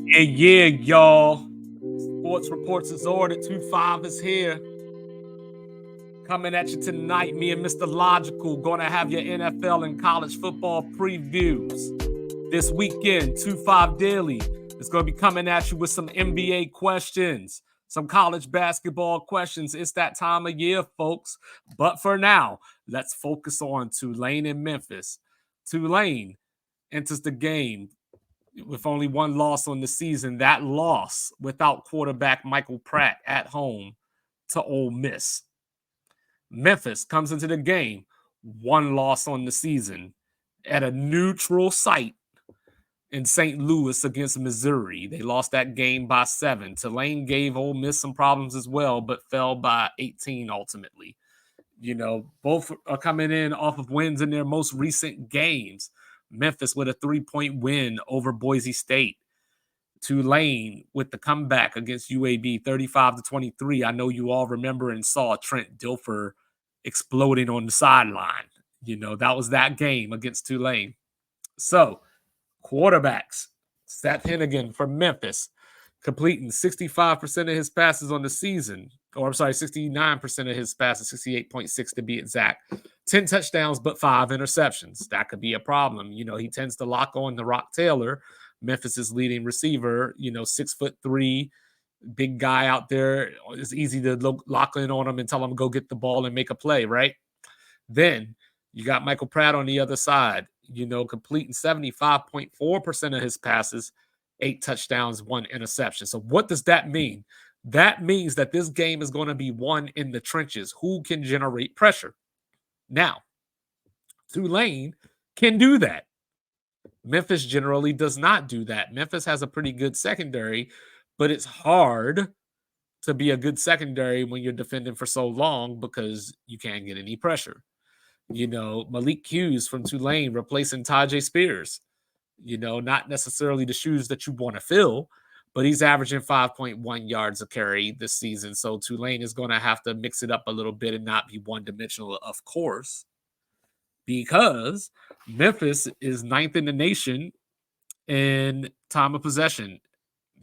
Yeah, y'all. Sports Reports is ordered. 2-5 is here. Coming at you tonight. Me and Mr. Logical going to have your NFL and college football previews. This weekend, 2-5 Daily is going to be coming at you with some NBA questions, some college basketball questions. It's that time of year, folks. But for now, let's focus on Tulane and Memphis. Tulane enters the game with only one loss on the season. That loss without quarterback Michael Pratt at home to Ole Miss. Memphis comes into the game, one loss on the season at a neutral site in St. Louis against Missouri. They lost that game by 7. Tulane gave Ole Miss some problems as well, but fell by 18 ultimately. Both are coming in off of wins in their most recent games. Memphis with a 3-point win over Boise State. Tulane with the comeback against UAB 35-23. I know you all remember and saw Trent Dilfer exploding on the sideline. That was that game against Tulane. So, quarterbacks. Seth Hennigan from Memphis, completing 65% of his passes on the season. Or I'm sorry, 69% of his passes, 68.6 to be exact. 10 touchdowns, but 5 interceptions. That could be a problem. He tends to lock on the Rock Taylor, Memphis's leading receiver, 6'3", big guy out there. It's easy to lock in on him and tell him to go get the ball and make a play, right? Then you got Michael Pratt on the other side, completing 75.4% of his passes, 8 touchdowns, 1 interception. So what does that mean? That means that this game is going to be won in the trenches. Who can generate pressure? Now, Tulane can do that. Memphis generally does not do that. Memphis has a pretty good secondary, but it's hard to be a good secondary when you're defending for so long because you can't get any pressure. Malik Hughes from Tulane replacing Tajay Spears. Not necessarily the shoes that you want to fill, but he's averaging 5.1 yards a carry this season. So Tulane is going to have to mix it up a little bit and not be one-dimensional, of course, because Memphis is 9th in the nation in time of possession.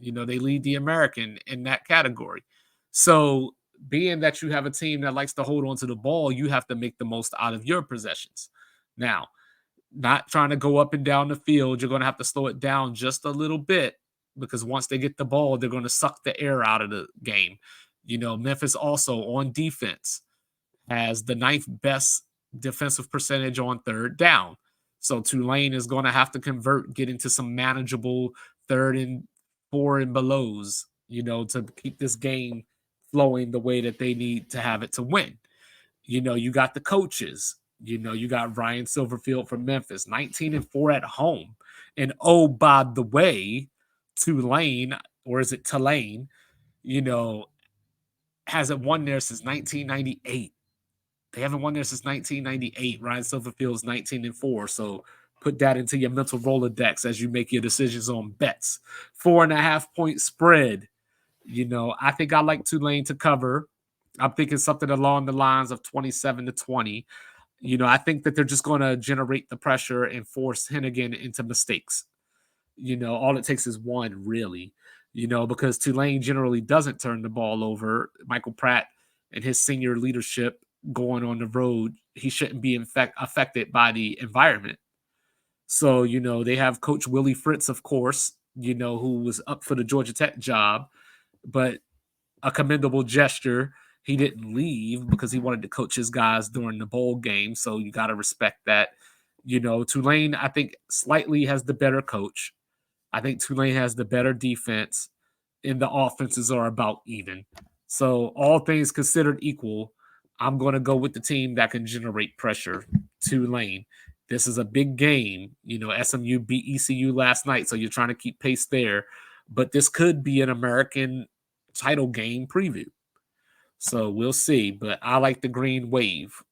They lead the American in that category. So being that you have a team that likes to hold on to the ball, you have to make the most out of your possessions. Now, not trying to go up and down the field, you're going to have to slow it down just a little bit because once they get the ball, they're going to suck the air out of the game. Memphis also on defense has the 9th best defensive percentage on third down. So Tulane is going to have to convert, get into some manageable 3rd and 4 and belows, to keep this game flowing the way that they need to have it to win. You got the coaches. You got Ryan Silverfield from Memphis, 19-4 at home. And oh, by the way, Tulane, or is it Tulane, hasn't won there since 1998. They haven't won there since 1998. Ryan Silverfield's 19-4. So put that into your mental Rolodex as you make your decisions on bets. 4.5-point spread. I think I like Tulane to cover. I'm thinking something along the lines of 27-20. I think that they're just going to generate the pressure and force Hennigan into mistakes. All it takes is one, really, because Tulane generally doesn't turn the ball over. Michael Pratt and his senior leadership going on the road, he shouldn't be affected by the environment. So, they have Coach Willie Fritz, of course, who was up for the Georgia Tech job, but a commendable gesture. He didn't leave because he wanted to coach his guys during the bowl game. So you got to respect that. Tulane, I think, slightly has the better coach. I think Tulane has the better defense, and the offenses are about even. So all things considered equal, I'm going to go with the team that can generate pressure, Tulane. This is a big game. SMU beat ECU last night, so you're trying to keep pace there. But this could be an American title game preview. So we'll see. But I like the green wave.